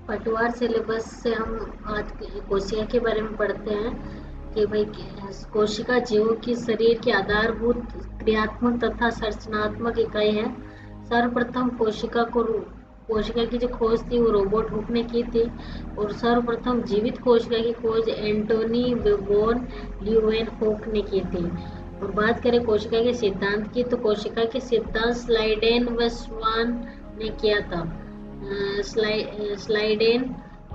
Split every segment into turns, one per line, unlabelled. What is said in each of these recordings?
पटवार सिलेबस से हम आज कोशिका के बारे में पढ़ते हैं कि भाई कोशिका जीवों की शरीर की आधारभूत क्रियात्मक तथा संरचनात्मक इकाई है। सर्वप्रथम कोशिका की जो खोज थी वो रोबोट हुक ने की थी। और सर्वप्रथम जीवित कोशिका की खोज एंटोनी बोन ल्यूवेनहोक ने की थी। और बात करें कोशिका के सिद्धांत की, तो कोशिका के सिद्धांत स्लाइडेन व स्वान ने किया था। स्लाइडेन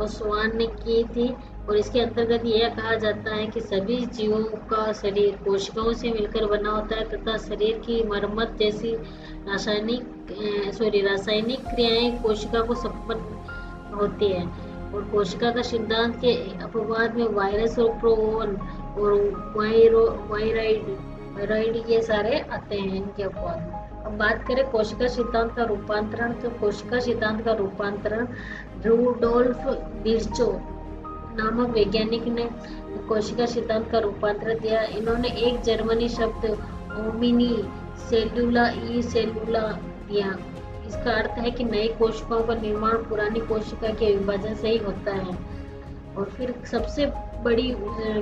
और स्वान ने की थी। और इसके अंतर्गत यह कहा जाता है कि सभी जीवों का शरीर कोशिकाओं से मिलकर बना होता है तथा शरीर की मरम्मत जैसी रासायनिक क्रियाएं कोशिका को संपन्न होती है। और कोशिका का सिद्धांत के अपवाद में वायरस और प्रोन और वायराइड ये सारे आते हैं इनके अपवाद में। अब बात करें कोशिका सिद्धांत का रूपांतरण, तो कोशिका सिद्धांत का रूपांतरण रूडोल्फ विर्चो नामक वैज्ञानिक ने कोशिका सिद्धांत का रूपांतरण दिया। इन्होंने एक जर्मनी शब्द ओमिनी सेलुला दिया। इसका अर्थ है कि नई कोशिकाओं का निर्माण पुरानी कोशिका के विभाजन से ही होता है। और फिर सबसे बड़ी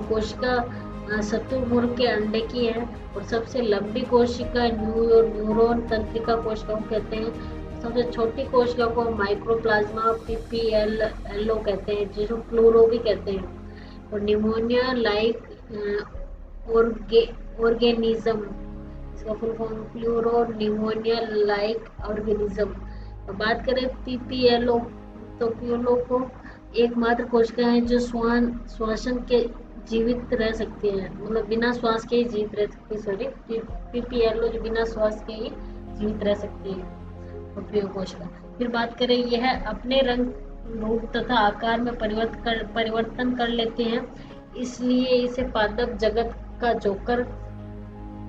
कोशिका शुतुरमुर्ग के अंडे की है। और सबसे लंबी कोशिका न्यूरॉन तंत्रिका कोशिकाओं कहते हैं। सबसे छोटी कोशिका को माइक्रोप्लाज्मा पीपीएलओ कहते हैं, जिसको प्लूरो भी कहते हैं। और निमोनिया लाइक ऑर्गेनिज्म, इसका full form pleuro pneumonia like organism. बात करें पीपीएलओ, तो पीएलओ को एकमात्र कोशिका है जो श्वसन के जीवित रह सकती है, मतलब बिना श्वास के ही जीवित रह सकती है। सॉरी, पीपीएलओ जो बिना श्वास के ही जीवित रह सकती है उपयोग कोशिका। फिर बात करें, यह अपने रंग रूप तथा आकार में परिवर्तन कर लेते हैं, इसलिए इसे पादप जगत का जोकर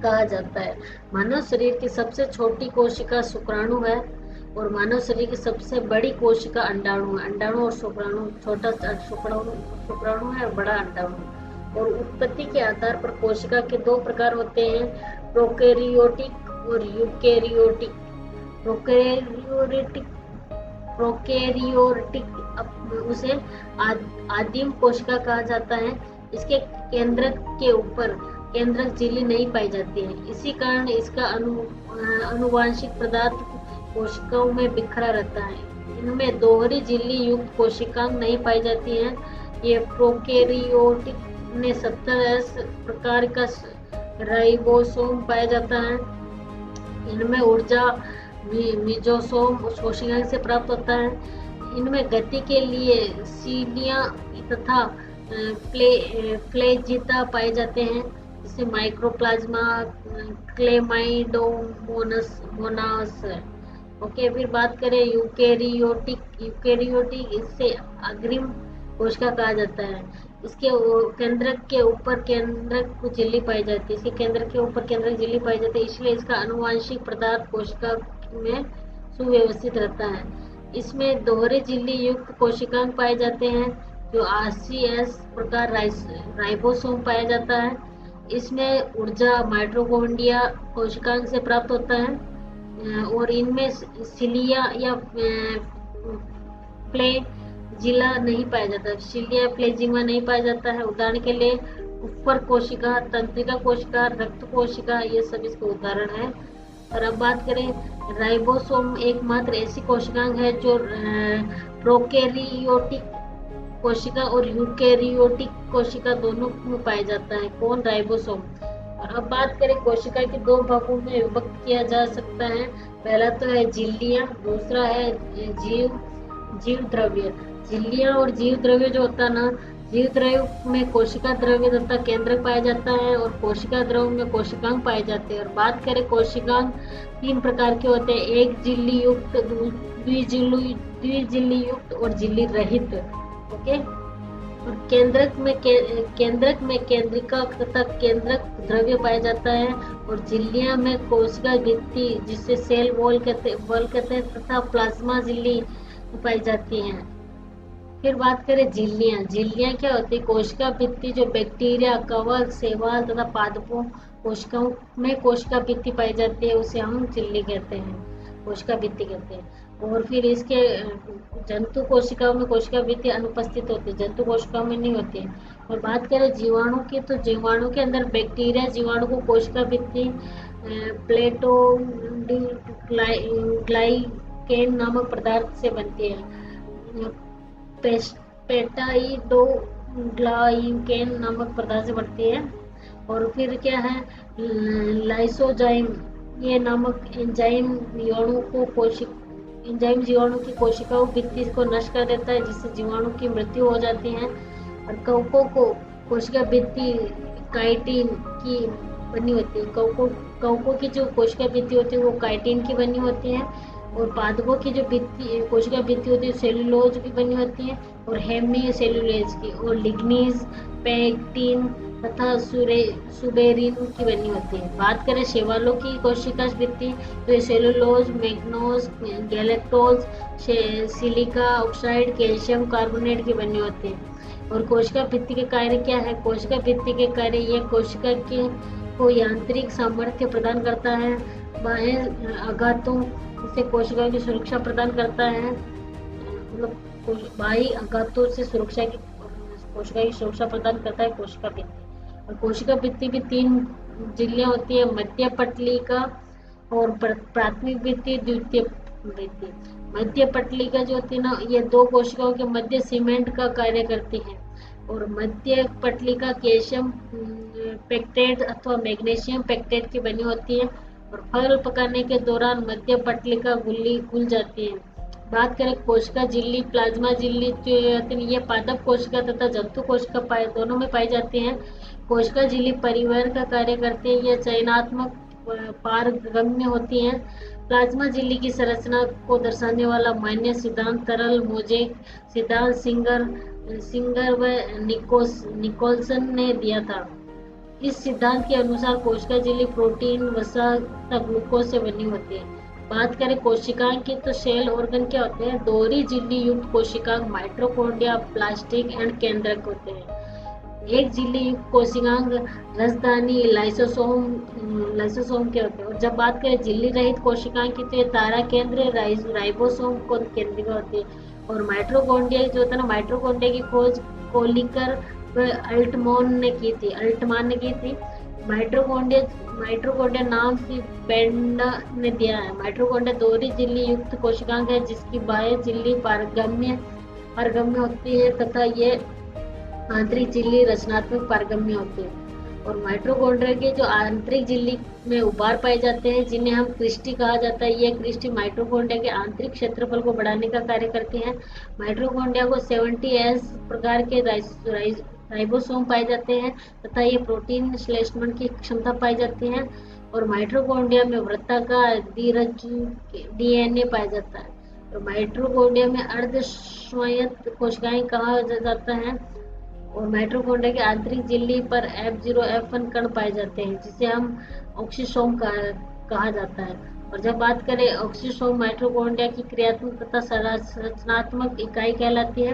कहा जाता है। मानव शरीर की सबसे छोटी कोशिका शुक्राणु है। और मानव शरीर की सबसे बड़ी कोशिका अंडाणु है। अंडाणु और शुक्राणु, छोटा शुक्राणु है और बड़ा अंडाणु। और उत्पत्ति के आधार पर कोशिका के दो प्रकार होते हैं, प्रोकैरियोटिक और यूकैरियोटिक। प्रोकैरियोटिक उसे आदिम कोशिका कहा जाता है। इसके केंद्रक के ऊपर केंद्रक झिल्ली नहीं पाई जाती है, इसी कारण इसका आनुवंशिक पदार्थ कोशिकाओं में बिखरा रहता है। इनमें दोहरी झिल्ली युक्त कोशिकाएं नहीं पाई जाती हैं। ये प्रोकैरियोटिक में 70 प्रकार का राइबोसोम पाया जाता है। इनमें ऊर्जा मेसोसोम कोशिका से प्राप्त होता है। इनमें गति के लिए सीलिया तथा फ्लैजिता पाए जाते हैं, जिसे माइक्रोप्लाज्मा क्लेमाइडोमोनास। ओके, फिर बात करें यूकैरियोटिक इससे अग्रिम कोशिका कहा जाता है। इसके केंद्रक के ऊपर केंद्रक झिल्ली पाई जाती है, इसके केंद्रक के ऊपर केंद्रक झिल्ली पाई जाती है, इसलिए इसका आनुवंशिक पदार्थ कोशिका में सुव्यवस्थित रहता है। इसमें दोहरे झिल्ली युक्त कोशिकांग पाए जाते हैं, जो आरसीएस प्रकार राइबोसोम पाया जाता है। इसमें ऊर्जा माइटोकॉन्ड्रिया कोशिकांग से प्राप्त होता है। और इनमें सिलिया या फ्लैजिला नहीं पाया जाता, सिलिया फ्लैजिमा नहीं पाया जाता है। उदाहरण के लिए ऊपर कोशिका, तंत्रिका कोशिका, रक्त कोशिका, ये सब इसके उदाहरण है। और अब बात करें, राइबोसोम एकमात्र ऐसी कोशिकांग है जो प्रोकैरियोटिक कोशिका और यूकैरियोटिक कोशिका दोनों में पाया जाता है। कौन? राइबोसोम। और अब बात करें, कोशिका के दो भागों में विभक्त किया जा सकता है। पहला तो है झिल्लियां, दूसरा है जीव द्रव्य। झिल्लियां और जीव द्रव्य जो होता है ना, जीव द्रव्य में कोशिका द्रव्य तथा केंद्रक पाया जाता है और कोशिका द्रव्य में कोशिकांग पाए जाते हैं। और बात करें, कोशिकांग 3 प्रकार के होते हैं, एक झिल्ली युक्त, द्विझिल्ली युक्त और झिल्ली रहित। ओके, और केंद्रक में केंद्रिका तथा केंद्रक द्रव्य पाया जाता है। और झिल्लियां में कोशिका भित्ति, जिसे सेल वॉल कहते हैं, तथा प्लाज्मा झिल्ली पाई जाती हैं। फिर बात करें झिल्लियां क्या होती है? कोशिका भित्ति जो बैक्टीरिया, कवक, शैवाल तथा पादपों कोशिकाओं में कोशिका भित्ति पाई जाती है, उसे हम झिल्ली कहते हैं। कोशिका भित्ति कहते हैं। और फिर इसके जंतु कोशिकाओं में कोशिका भित्ति अनुपस्थित होती है, जंतु कोशिकाओं में नहीं होती है। और बात करें जीवाणु की, तो जीवाणु के अंदर बैक्टीरिया जीवाणु को कोशिका भित्ति प्लेटो ग्लाइकेन नामक पदार्थ से बनती है। पेटाइडो ग्लाइकेन नामक पदार्थ से बनती है। और फिर क्या है, लाइसोजाइम ये नामक एंजाइम जीवाणु की कोशिकाओं भित्ति को नष्ट कर देता है, जिससे जीवाणु की मृत्यु हो जाती है। और कवकों को कोशिका भित्ति काइटिन की बनी होती है। कवकों की जो कोशिका भित्ति होती है वो काइटिन की बनी होती है। और पादपों की जो कोशिका भित्ति होती है सेलुलोज की बनी होती है, और हेमी सेलुलोज की, और लिग्नीज, पेक्टिन तथा सुबेरिन की बनी होती है। बात करें शैवालों की कोशिका भित्ति, तो ये cellulose, mannose, galactose, silica oxide, calcium carbonate की बनी होती है। और कोशिका भित्ति के कार्य क्या है? कोशिका भित्ति के कार्य ये कोशिका के को यांत्रिक सामर्थ्य प्रदान करता है, बाह्य आघातों से कोशिका की सुरक्षा प्रदान करता है, मतलब बाह्य आघातों से कोशिका की सुरक्षा प्रदान करता है कोशिका भित्ति। और कोशिका भित्ति भी 3 झिल्लियां होती है, मध्य पटलिका और प्राथमिक भित्ति, द्वितीय भित्ति। मध्य पटलिका जो होती है ना, ये 2 कोशिकाओं के मध्य सीमेंट का कार्य करती है। और मध्य पटलिका कैल्शियम पेक्टेट अथवा मैग्नीशियम पेक्टेट की बनी होती है। और फल पकाने के दौरान मध्य पटलिका घुल जाती है। बात करें कोशिका झिल्ली, प्लाज्मा झिल्ली जो ये पादप कोशिका तथा जंतु कोशिका दोनों में पाई जाती हैं। कोशिका झिल्ली परिवहन का कार्य करती है, यह चयनात्मक पारगम्य होती हैं। प्लाज्मा झिल्ली की संरचना को दर्शाने वाला मान्य सिद्धांत तरल मोज़ेक सिद्धांत सिंगर व निकोलसन ने दिया था। इस सिद्धांत के अनुसार कोशिका झिल्ली प्रोटीन, वसा तथा ग्लूकोज से बनी होती है। बात करें कोशिकांग की, तो सेल ऑर्गन क्या होते हैं? दोहरी झिल्ली युक्त कोशिकांग माइटोकॉन्ड्रिया, प्लास्टिक एंड केंद्रक होते हैं। एक झिल्ली युक्त कोशिकांग राजधानी लाइसोसोम के होते हैं। और जब बात करें झिल्ली रहित कोशिकांग की, तो ये तारा केंद्र राइबोसोम को केंद्रिका होती है। और माइटोकॉन्ड्रिया जो होता है ना, माइटोकॉन्ड्रिया की खोज कोलिकर व अल्टमान ने की थी। माइटोकॉन्ड्रिया नाम से बेंडा ने दिया है। माइटोकॉन्ड्रिया दोहरी झिल्ली युक्त कोशिकांग है, जिसकी बाह्य झिल्ली पारगम्य होती है तथा ये आंतरिक झिल्ली रचनात्मक पारगम्य होती है। और माइटोकॉन्ड्रिया के जो आंतरिक झिल्ली में उभार पाए जाते हैं, जिन्हें हम क्रिस्टी कहा जाता है, ये क्रिस्टी माइटोकॉन्ड्रिया के आंतरिक क्षेत्रफल को बढ़ाने का कार्य करती हैं। माइटोकॉन्ड्रिया को 70S प्रकार के राइबोसोम पाए जाते हैं तथा ये प्रोटीन श्लेषण की क्षमता पाई जाती है। और माइटोकॉन्ड्रिया में वृत्ताकार DNA पाया जाता है। तो माइटोकॉन्ड्रिया में अर्ध स्वायत्त कोशिकाएं कहा जाता है। और माइटोकॉन्ड्रिया के आंतरिक झिल्ली पर F0 F1 कण पाए जाते हैं, जिसे हम ऑक्सीसोम कहा जाता है। और जब बात करें ऑक्सीसोम माइटोकॉन्ड्रिया की क्रियात्मक तथा संरचनात्मक इकाई कहलाती है।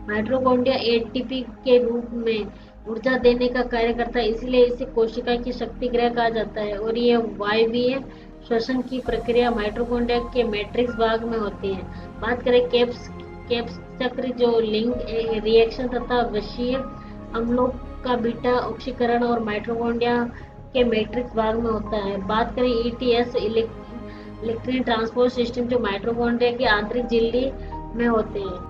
माइटोकॉन्ड्रिया ATP के रूप में ऊर्जा देने का कार्य करता है, इसलिए इसे कोशिका की शक्ति गृह कहा जाता है। और ये वायवीय श्वसन की प्रक्रिया माइटोकॉन्ड्रिया के मैट्रिक्स भाग में होती है। बात करें केप्स चक्र जो लिंक रिएक्शन तथा वशीय अम्लों का बीटा ऑक्सीकरण और माइटोकॉन्ड्रिया के मैट्रिक्स भाग में होता है। बात करें ETS इलेक्ट्रॉन ट्रांसपोर्ट सिस्टम जो माइटोकॉन्ड्रिया की आंतरिक झिल्ली में होते हैं।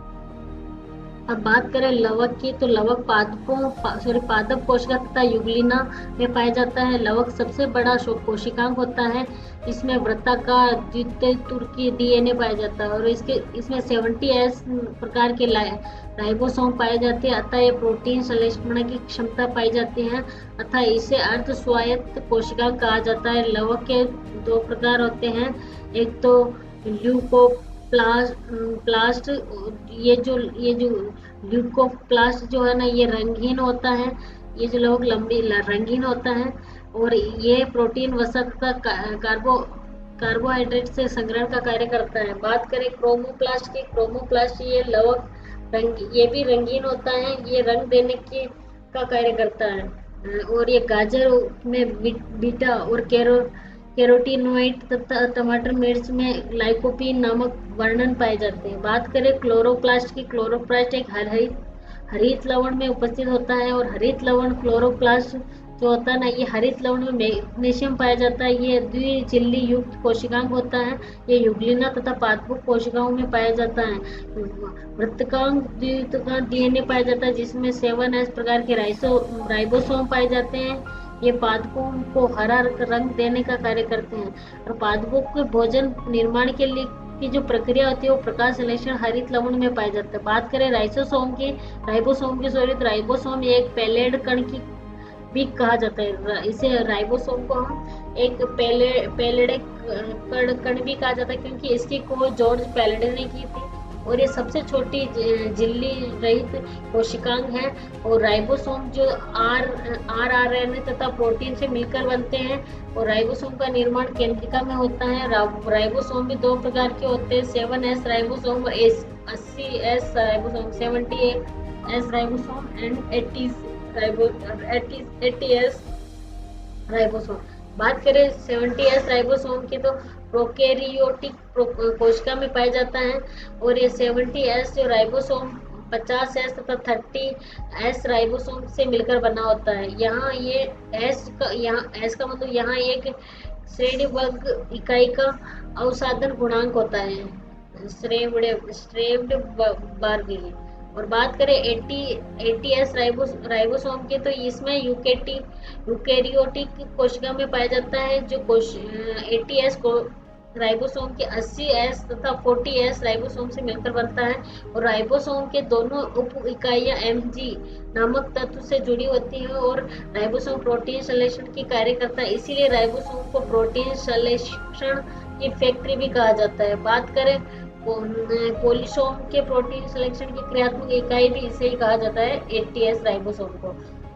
अब बात करें लवक की, तो लवक पादप कोशिका तथा युग्लिना में पाया जाता है। लवक सबसे बड़ा कोशिकांग होता है, इसमें वृत्ताकार द्वितीयक DNA पाया जाता है। और इसमें 70S प्रकार के राइबोसोम पाए जाते हैं, अतः ये प्रोटीन संश्लेषण की क्षमता पाई जाती है, अतः इसे अर्ध स्वायत्त कोशिकांग कहा जाता है। लवक के 2 प्रकार होते हैं, एक तो ल्यूकोप्लास्ट, ये जो ल्यूकोप्लास्ट जो है ना, ये रंगहीन होता है, ये जो लवक रंगीन होता है। और ये प्रोटीन वसा तथा कार्बोहाइड्रेट से संग्रहण का कार्य करता है। बात करें क्रोमोप्लास्ट की, ये लवक ये भी रंगीन होता है, ये रंग देने का कार्य करता है। और ये गाजर में बीटा और कैरोटीनॉइड तथा टमाटर मिर्च में लाइकोपीन नामक वर्णन पाए जाते हैं। बात करें क्लोरोप्लास्ट की, क्लोरोप्लास्ट एक हरित हरित लवण में उपस्थित होता है, और हरित लवण क्लोरोप्लास्ट जो होता है ना, ये हरित लवण में मैग्नीशियम पाया जाता है। ये द्विझिल्ली युक्त कोशिकांग होता है। ये युग्लिना तथा पादपुक कोशिकाओं में पाया जाता है। वृत्तकांग द्वितीयकांग डीएनए पाया जाता है, जिसमें 7S प्रकार के राइबोसोम पाए जाते हैं। ये पादपों को हरा रंग देने का कार्य करते हैं, और पादपों के भोजन निर्माण के लिए की जो प्रक्रिया होती है वो प्रकाश संश्लेषण हरित लवण में पाया जाता है। बात करें राइबोसोम की सॉरी, तो राइबोसोम एक पेलेड कण की भी कहा जाता है। इसे राइबोसोम को हम एक पेलेडिक कण भी कहा जाता है, क्योंकि इसकी खोज जॉर्ज पेलेडे ने की थी, और ये सबसे छोटी झिल्ली रहित कोशिकांग है। और राइबोसोम जो आरएनए तथा प्रोटीन से मिलकर बनते हैं, और राइबोसोम का निर्माण केंद्रिका में होता है। राइबोसोम भी दो प्रकार के होते हैं, 7S राइबोसोम और 80S ribosome, 70S ribosome and 80S ribosome. बात करें 70S राइबोसोम की, तो प्रोकैरियोटिक कोशिका में पाया जाता है, और ये 70S जो राइबोसोम 50S तथा 30S राइबोसोम से मिलकर बना होता है। यहाँ एस का मतलब यहाँ एक श्रेणीबद्ध इकाई का अवसादन गुणांक होता है, श्रेष्ठ वर्ग। और बात करें 80S राइबोसोम के, तो इसमें यूकेरियोटिक कोशिका में पाया जाता है। जो 80S को राइबोसोम के 80S तथा 40S राइबोसोम से मिलकर बनता है, और राइबोसोम के दोनों उप इकाइयां Mg नामक तत्व से जुड़ी होती है, और राइबोसोम प्रोटीन संश्लेषण की कार्य करता है, इसीलिए राइबोसोम को प्रोटीन संश्लेषण की फैक्ट्री भी कहा जाता है। बात करें पोलिसोम के प्रोटीन संश्लेषण की क्रियात्मक इकाई भी इसे ही कहा जाता है, 80S राइबोसोम को।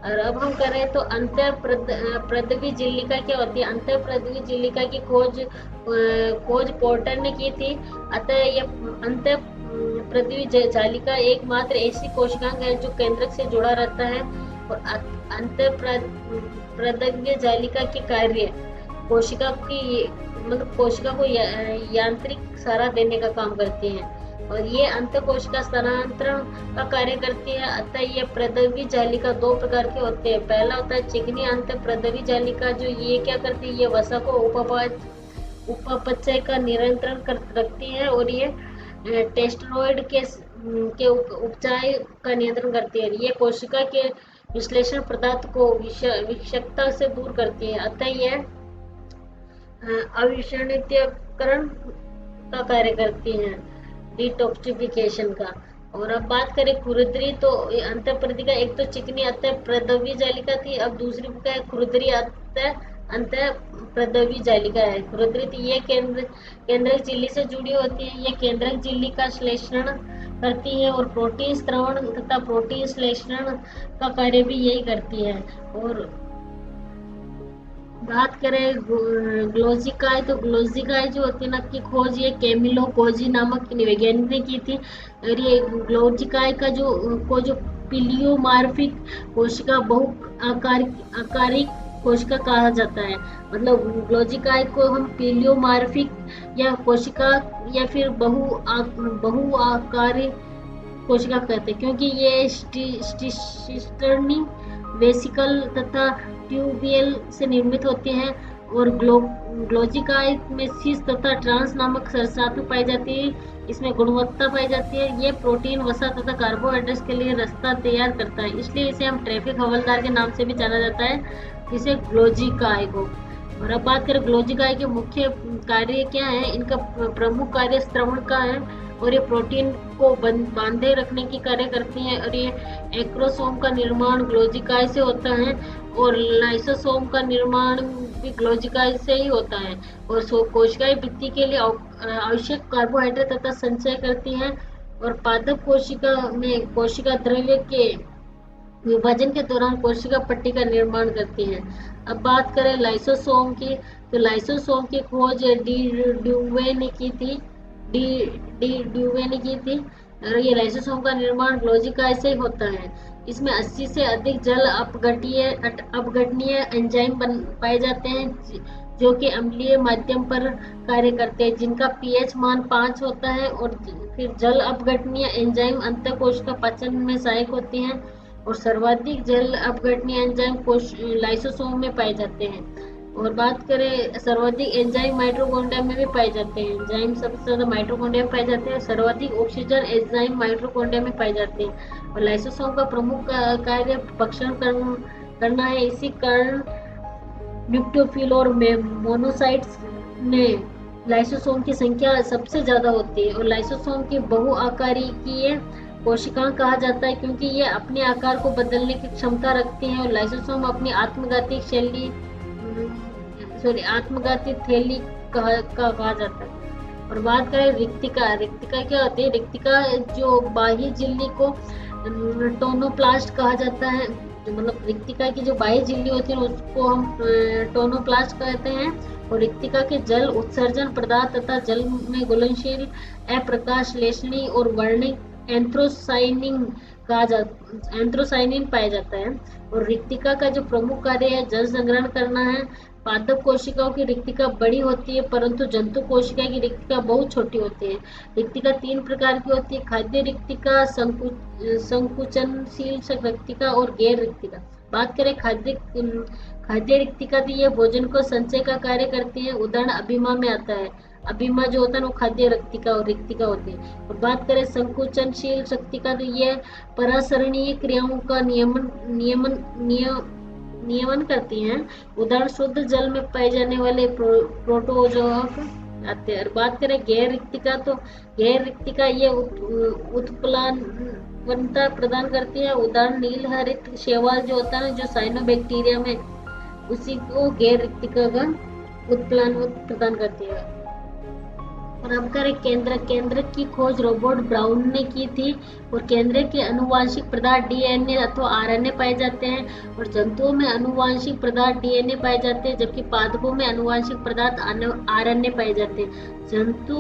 और अब हम करें तो अंतःप्रद्रवी झिल्लिका क्या होती है। अंतःप्रद्रवी झिल्लिका की खोज पोर्टर ने की थी। अतः यह अंतःप्रद्रवी जालिका एकमात्र ऐसी कोशिकांग है जो केंद्रक से जुड़ा रहता है, और अंतःप्रद्रवी जालिका के कार्य कोशिका को यांत्रिक सहारा देने का काम करती हैं, और ये अंतःकोशिका स्थानांतरण का कार्य करती है। अतः ये प्रद्रवी जालिका दो प्रकार के होते हैं। पहला होता है चिकनी अंतःप्रद्रवी जालिका, जो ये क्या करती है, ये वसा को उपापचय का नियंत्रण रखती है, और ये टेस्टोस्टेरोन के उपचार का नियंत्रण करती है। ये कोशिका के विश्लेषण पदार्थ को विषाक्तता से दूर करती है। अतः यह अविषाणीकरण का कार्य करती हैं, डिटॉक्सिफिकेशन का। और अब बात करें खुरदरी, तो अंतःप्रद्रवी एक तो चिकनी अंतःप्रद्रवी जालिका थी, अब दूसरी क्या है, खुरदरी अंतःप्रद्रवी जालिका है। खुरदरी थी, ये केंद्रक झिल्ली से जुड़ी होती है। ये केंद्रक झिल्ली का श्लेषण करती है, और प्रोटीन स्त्रवण तथा प्रोटीन श्लेषण का कार्य भी यही करती है। और बात करें ग्लोजिकाय, तो ग्लोजिकाय जो होती है ना, की खोज ये कैमिलो कोजी नामक वैज्ञानिक ने की थी। और ये ग्लोजिकाय का जो पिलियोमार्फिक कोशिका बहु आकारिक कोशिका कहा जाता है। मतलब ग्लोजिकाय को हम पिलियोमार्फिक या कोशिका या फिर बहुआकारिक कोशिका कहते हैं, क्योंकि ये सिस्टर्नी वेसिकल तथा ट्यूबियल से निर्मित होते हैं। और ग्लोजिकाय में सिस तथा ट्रांस नामक सरसात्व पाई जाती है। इसमें गुणवत्ता पाई जाती है। ये प्रोटीन, वसा तथा कार्बोहाइड्रेट्स के लिए रास्ता तैयार करता है, इसलिए इसे हम ट्रैफिक हवलदार के नाम से भी जाना जाता है, इसे ग्लोजिकाय को। और अब बात करें ग्लोजिकाय के मुख्य कार्य क्या है। इनका प्रमुख कार्य स्त्रवण का है, और ये प्रोटीन को बांधे रखने की कार्य करती है। और ये एक्रोसोम का निर्माण ग्लोजिकाय से होता है, और लाइसोसोम का निर्माण भी ग्लोजिकाय से ही होता है। और कोशिकाएं भित्ति के लिए आवश्यक कार्बोहाइड्रेट तथा संचय करती हैं, और पादप कोशिका में कोशिका द्रव्य के विभाजन के दौरान कोशिका पट्टी का निर्माण करती हैं। अब बात करें लाइसोसोम की, तो लाइसोसोम की खोज डी ड्यूवे ने की थी। और ये लाइसोसोम का निर्माण ग्लोजिकाय से होता है। इसमें 80 से अधिक जल अपघटनीय एंजाइम पाए जाते हैं, जो कि अम्लीय माध्यम पर कार्य करते हैं, जिनका पीएच मान 5 होता है। और फिर जल अपघटनीय एंजाइम अंतःकोश का पाचन में सहायक होते हैं। और सर्वाधिक जल अपघटनीय एंजाइम कोश लाइसोसोम में पाए जाते हैं। और बात करें सर्वाधिक एंजाइम माइटोकॉन्ड्रिया में भी पाए जाते हैं। एंजाइम सबसे ज्यादा माइटोकॉन्ड्रिया में पाए जाते हैं। सर्वाधिक ऑक्सीजन एंजाइम माइटोकॉन्ड्रिया में पाए जाते हैं। और लाइसोसोम का प्रमुख कार्य भक्षण करना है। इसी कारण न्यूक्लियोफिल और मोनोसाइट्स में लाइसोसोम की संख्या सबसे ज्यादा होती है। और लाइसोसोम की बहुआकारिकीय कोशिकाएं कहा जाता है, क्योंकि ये अपने आकार को बदलने की क्षमता रखती हैं। और लाइसोसोम अपनी आत्मघाती शैली आत्मघाती थैली कहा जाता है। और बात करें रिक्तिका, रिक्तिका क्या होती है? रिक्तिका जो बाह्य झिल्ली को टोनोप्लास्ट कहा जाता है। जो मतलब रिक्तिका की जो बाह्य झिल्ली होती है उसको हम टोनोप्लास्ट कहते हैं। और रिक्तिका के जल उत्सर्जन पदार्थ तथा जल में घुलनशील अप्रकाशलेशनी और वर्णिक एंथ्रोसाइनिन एंथ्रोसाइनिन पाया जाता है। और रिक्तिका का जो प्रमुख कार्य है जल संग्रहण करना है। पादप कोशिकाओं की रिक्तिका बड़ी होती है, परंतु जंतु कोशिका की रिक्तिका बहुत छोटी होती है। रिक्तिका 3 प्रकार की होती है: खाद्य रिक्तिका, संकुचनशील रिक्तिका और गैर रिक्तिका। बात करें खाद्य रिक्तिका, तो ये भोजन को संचय का कार्य करती है। उदाहरण अभिमा में आता है। अभिमा जो होता है वो खाद्य रिक्तिका और रिक्तिका होती है। और बात करें संकुचनशील रिक्तिका, तो ये परासरणीय क्रियाओं का नियमन करती हैं। उदाहरण शुद्ध जल में पाए जाने वाले प्रोटोजोक आते हैं। और बात करें गैर रिक्तिका, तो गैर रिक्तिका ये उत्प्लावनता प्रदान करती है। उदाहरण नील हरित शैवाल जो होता है जो साइनोबैक्टीरिया में, उसी को गैर रिक्तिका का उत्प्लावन प्रदान करती है। और अब करें केंद्र की खोज रॉबर्ट ब्राउन ने की थी। और केंद्र के अनुवांशिक पदार्थ डीएनए अथवा आरएनए पाए जाते हैं। और जंतुओं में अनुवांशिक पदार्थ डीएनए पाए जाते हैं, जबकि पादपों में अनुवांशिक पदार्थ आरएनए पाए जाते हैं। जंतु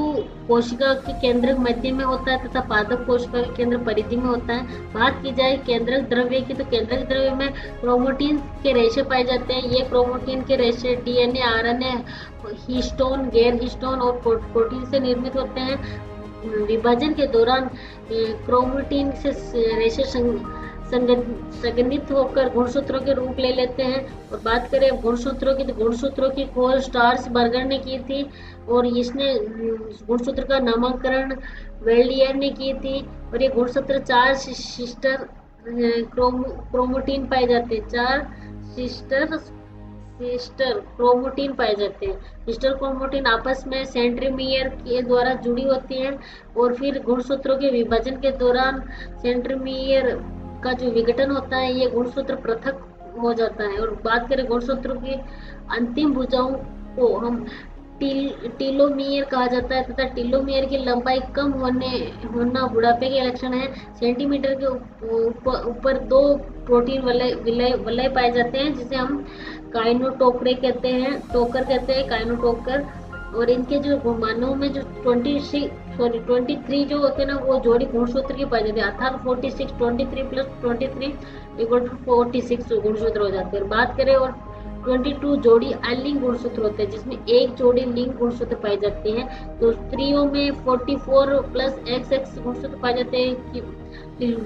कोशिका के केंद्रक मध्य में होता है तथा पादप कोशिका के केंद्र परिधि में होता है। बात की जाए केंद्रक द्रव्य की, तो केंद्रक द्रव्य में क्रोमोटिन के रेशे पाए जाते हैं। ये क्रोमोटिन के रेशे डीएनए, आरएनए, हिस्टोन, गैर हिस्टोन और प्रोटीन से निर्मित होते हैं। विभाजन के दौरान क्रोमोटिन से रेशे संघनित होकर गुणसूत्रों के रूप ले लेते हैं। और बात करें गुणसूत्रों की, तो गुणसूत्रों की खोज स्टार्स बर्गर ने की थी। और इसने गुणसूत्र का नामकरण वेल्डियर ने की थी। और ये गुणसूत्र 4 सिस्टर क्रोमोटिन पाए जाते हैं। 4 सिस्टर क्रोमोटिन पाए जाते हैं। सिस्टर क्रोमोटिन आपस में सेंट्रीमियर के द्वारा जुड़ी होती हैं। और फिर गुणसूत्रों के विभाजन के दौरान सेंट्रीमियर का जो विघटन होता है ये गुणसूत्र पृथक हो जाता है। और बात करें गुणसूत्रों की अंतिम भुजाओं को हम टीलोमियर कहा जाता है तथा टीलोमियर की लंबाई कम होना बुढ़ापे के लक्षण है। सेंटीमीटर के ऊपर 2 प्रोटीन वलय पाए जाते हैं, जिसे हम काइनोटोकर कहते हैं काइनोटोकर। और इनके जो मानव में जो 23 जो होते हैं ना, वो जोड़ी गुणसूत्र की पाई जाती है। अर्थात 46 23 प्लस 23 इक्वल टू 46 गुणसूत्र हो जाते हैं। बात करें और 22 जोड़ी अलिंग गुणसूत्र होते हैं, जिसमें एक जोड़ी लिंग गुणसूत्र पाई जाती है। तो स्त्रियों में 44 प्लस XX गुणसूत्र पाए जाते हैं।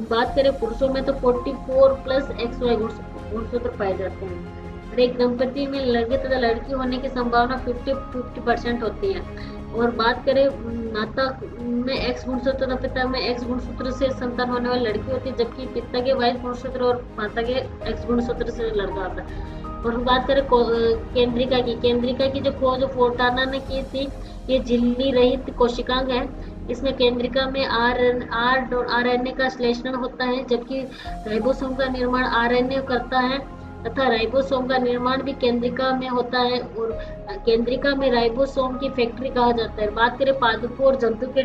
बात करें पुरुषों में तो 44 प्लस XY गुणसूत्र पाए जाते हैं। और एक दंपति में लड़के तथा लड़की होने की संभावना 50% होती है। और बात करें माता में X गुणसूत्र तथा पिता में X गुणसूत्र से संतान होने वाली लड़की होती है, जबकि पिता के Y गुणसूत्र और माता के X गुणसूत्र से लड़का आता है। और बात करें केंद्रिका की जो खोज फोर्टाना ने की थी, ये झिल्ली रहित कोशिकांग है। इसमें केंद्रिका में आरएनए का श्लेषण होता है, जबकि राइबोसोम का निर्माण आरएनए करता है तथा राइबोसोम का निर्माण भी केंद्रिका में होता है। और केंद्रिका में राइबोसोम की फैक्ट्री कहा जाता है। बात करें पादपों और जंतु के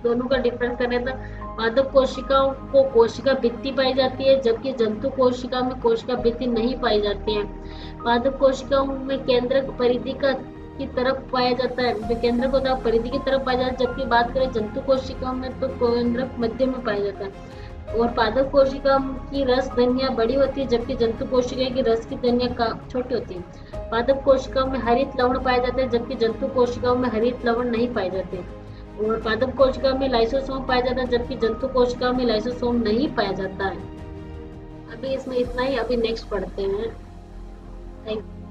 दोनों का डिफरेंस करें तो पादप कोशिकाओं को कोशिका भित्ति पाई जाती है, जबकि जंतु कोशिका में कोशिका भित्ति नहीं पाई जाती है। पादप कोशिकाओं में केंद्रक परिधि की तरफ पाया जाता है, जो केंद्रक होता है परिधि की तरफ पाया जाता है, जबकि बात करें जंतु कोशिकाओं में तो केंद्रक मध्य में पाया जाता है। और पादप कोशिका की रस धनिया बड़ी होती है, जबकि जंतु कोशिका की रस की धनिया छोटी होती है। पादप कोशिकाओं में हरित लवण पाए जाते हैं, जबकि जंतु कोशिकाओं में हरित लवण नहीं पाए जाते। और पादप कोशिका में लाइसोसोम पाया जाता है, जबकि जंतु कोशिका में लाइसोसोम नहीं पाया जाता है। अभी इसमें इतना ही, अभी नेक्स्ट पढ़ते हैं। Thank you.